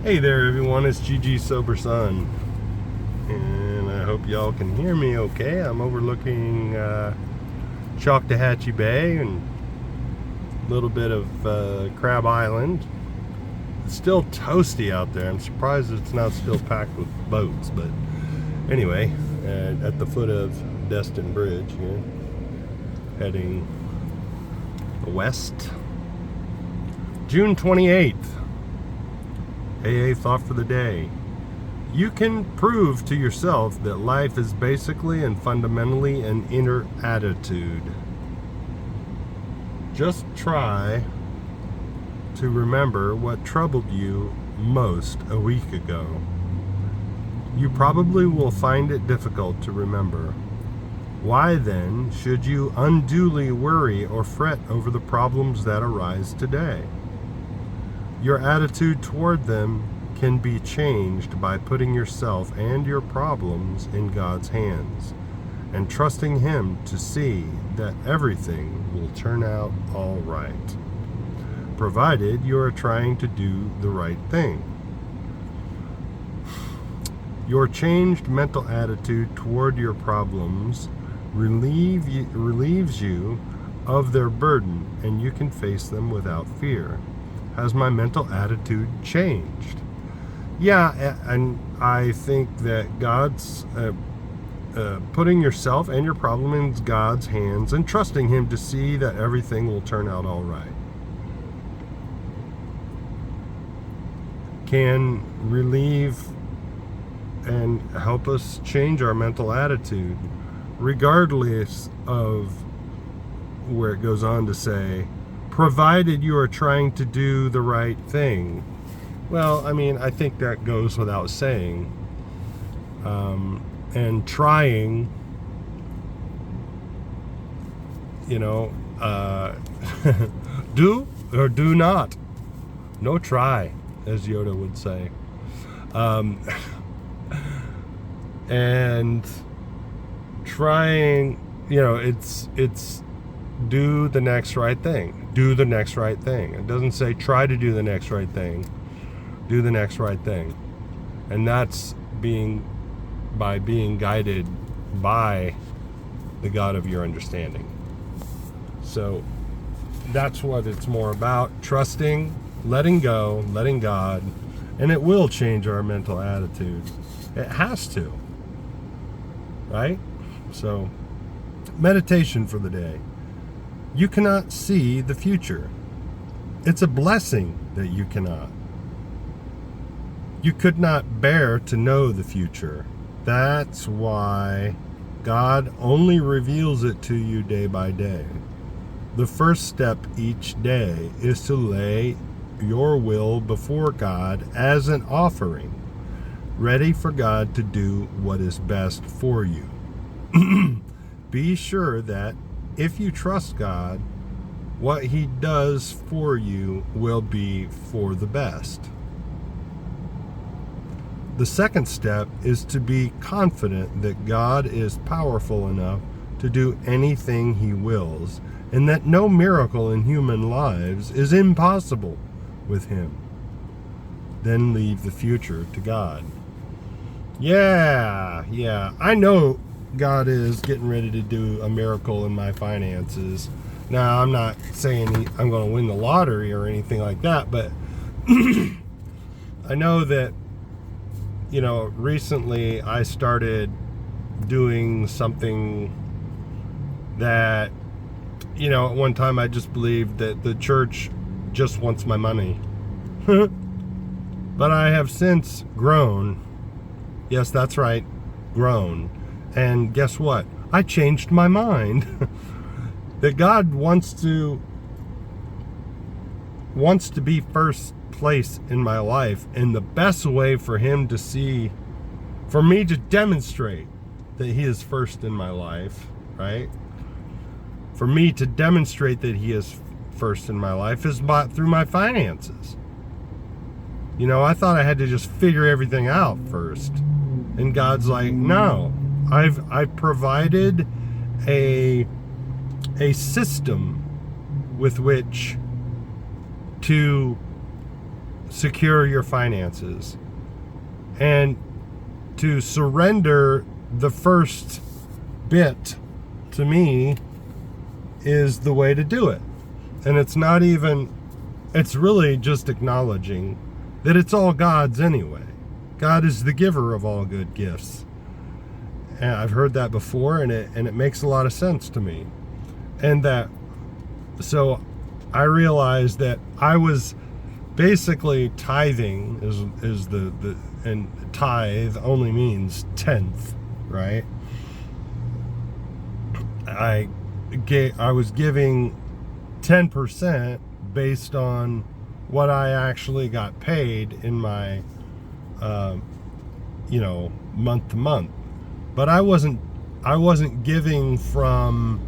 Hey there everyone, it's GG Sober Sun, and I hope y'all can hear me okay. I'm overlooking Choctawhatchee Bay and a little bit of Crab Island. It's still toasty out there. I'm surprised it's not still packed with boats, but anyway, at the foot of Destin Bridge here, heading west. June 28th. AA thought for the day. You can prove to yourself that life is basically and fundamentally an inner attitude. Just try to remember what troubled you most a week ago. You probably will find it difficult to remember. Why then should you unduly worry or fret over the problems that arise today? Your attitude toward them can be changed by putting yourself and your problems in God's hands and trusting Him to see that everything will turn out all right, provided you are trying to do the right thing. Your changed mental attitude toward your problems relieves you of their burden, and you can face them without fear. Has my mental attitude changed? Yeah, and I think that God's putting yourself and your problem in God's hands and trusting Him to see that everything will turn out all right can relieve and help us change our mental attitude, regardless of where it goes on to say, provided you are trying to do the right thing. Well, I mean, I think that goes without saying. And trying, do or do not. No try, as Yoda would say. And trying, it's do the next right thing. Do the next right thing. It doesn't say try to do the next right thing. Do the next right thing. And that's by being guided by the God of your understanding. So that's what it's more about. Trusting, letting go, letting God, and it will change our mental attitude. It has to. Right? So, meditation for the day. You cannot see the future. It's a blessing that you cannot. You could not bear to know the future. That's why God only reveals it to you day by day. The first step each day is to lay your will before God as an offering, ready for God to do what is best for you. Be sure that if you trust God, what He does for you will be for the best. The second step is to be confident that God is powerful enough to do anything He wills, and that no miracle in human lives is impossible with Him. Then leave the future to God. Yeah, I know God is getting ready to do a miracle in my finances. Now, I'm not saying I'm going to win the lottery or anything like that, but I know that, recently I started doing something that, at one time I just believed that the church just wants my money. But I have since grown. Yes, that's right, grown. And guess what? I changed my mind. That God wants to be first place in my life, and the best way for Him to see, for me to demonstrate that He is first in my life, right? For me to demonstrate that He is first in my life is through my finances. I thought I had to just figure everything out first. And God's like, no. I've provided a system with which to secure your finances. And to surrender the first bit, to me, is the way to do it. And it's not even, it's really just acknowledging that it's all God's anyway. God is the giver of all good gifts. And I've heard that before, and it makes a lot of sense to me. And that, so I realized that I was basically tithing is the and tithe only means tenth, right? I was giving 10% based on what I actually got paid in my month to month. But I wasn't giving from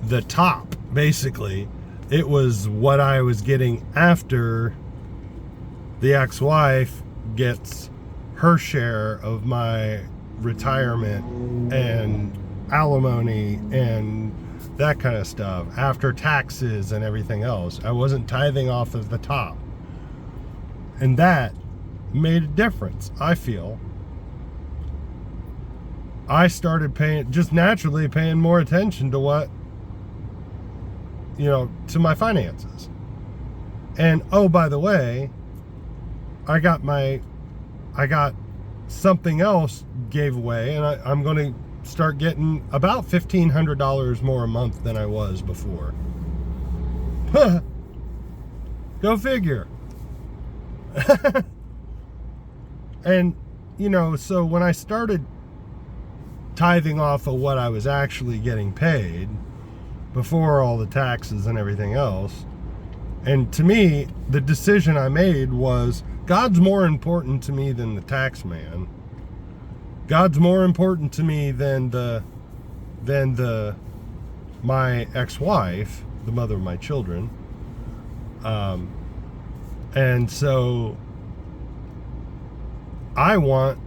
the top, basically. It was what I was getting after the ex-wife gets her share of my retirement and alimony and that kind of stuff, after taxes and everything else. I wasn't tithing off of the top. And that made a difference, I feel. I started just naturally paying more attention to what, to my finances. And oh, by the way, I got something else gave away, and I'm going to start getting about $1,500 more a month than I was before. Go figure. And, so when I started tithing off of what I was actually getting paid before all the taxes and everything else, and to me, the decision I made was, God's more important to me than the tax man. God's more important to me than my ex-wife, the mother of my children. And so I want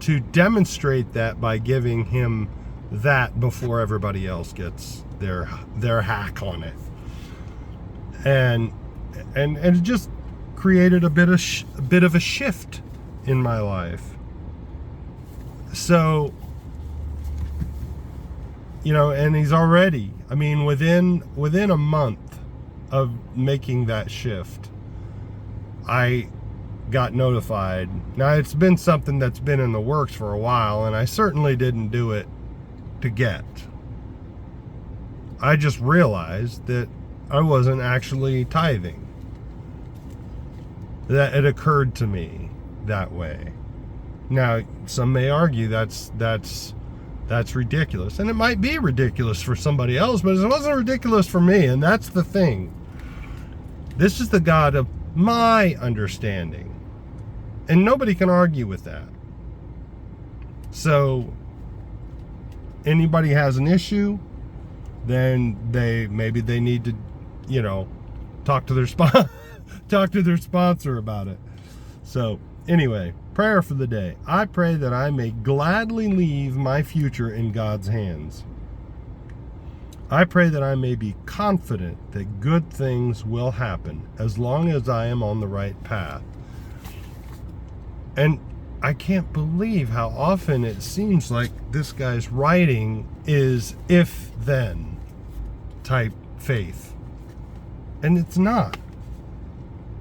to demonstrate that by giving him that before everybody else gets their hack on it. And it just created a bit of a shift in my life. So, and he's already, within a month of making that shift, I got notified. Now, it's been something that's been in the works for a while, and I certainly didn't do it to get. I just realized that I wasn't actually tithing. That it occurred to me that way. Now, some may argue that's ridiculous, and it might be ridiculous for somebody else, but it wasn't ridiculous for me. And that's the thing. This is the God of my understanding, and nobody can argue with that. So anybody has an issue, then maybe they need to talk to their sponsor about it. So anyway, prayer for the day. I pray that I may gladly leave my future in God's hands. I pray that I may be confident that good things will happen as long as I am on the right path. And I can't believe how often it seems like this guy's writing is if-then type faith. And it's not.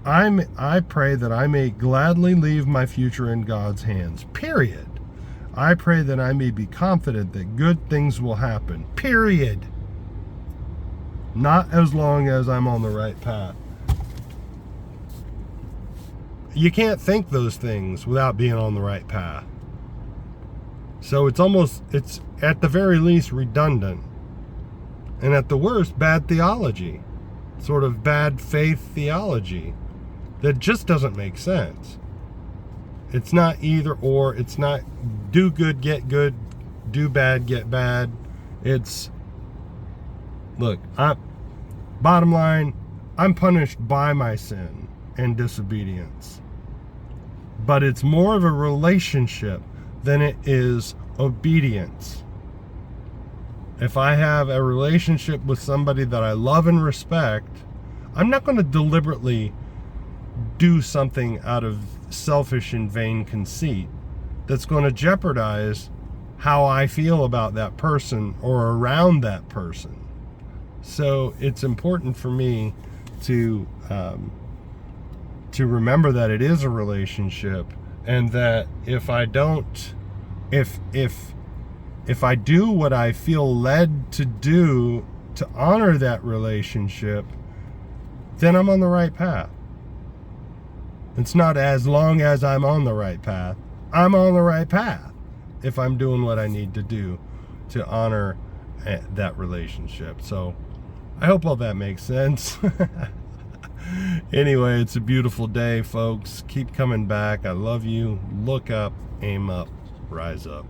I pray that I may gladly leave my future in God's hands. Period. I pray that I may be confident that good things will happen. Period. Not as long as I'm on the right path. You can't think those things without being on the right path. So it's at the very least redundant. And at the worst, bad theology. Sort of bad faith theology that just doesn't make sense. It's not either or. It's not do good, get good, do bad, get bad. It's, look, bottom line, I'm punished by my sin and disobedience. But it's more of a relationship than it is obedience. If I have a relationship with somebody that I love and respect, I'm not going to deliberately do something out of selfish and vain conceit that's going to jeopardize how I feel about that person or around that person. So it's important for me to remember that it is a relationship, and that if I don't, if I do what I feel led to do to honor that relationship, then I'm on the right path. It's not as long as I'm on the right path. I'm on the right path if I'm doing what I need to do to honor that relationship. So I hope all that makes sense. Anyway, it's a beautiful day, folks. Keep coming back. I love you. Look up, aim up, rise up.